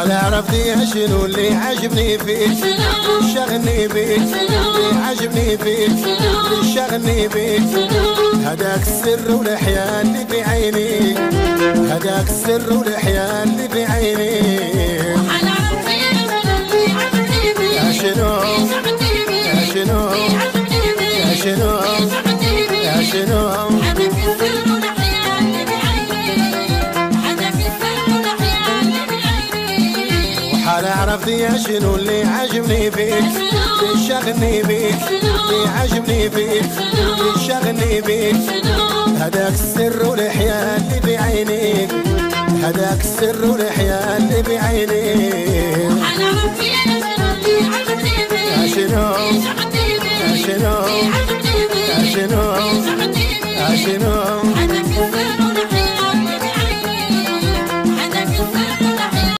وحال عرفتي شنو اللي عجبني فيك، شغلني بيك اللي عجبني فيك، شغلني بيك هداك السر والحياة اللي في عيني، هداك السر والحياة اللي في عيني. وحال عرفتي اللي عجبني فيك، يا شنو يا شنو يا شنو يا شنو هداك السر والحياة اللي في عيني، هداك السر والحياة اللي في عيني. وحال عرفتي شنو اللي عجبني فيك، اللي شغلني بيك اللي عجبني فيك، اللي شغلني بيك هداك السر والحياة اللي في عينيك، هداك السر والحياة اللي في عينيك.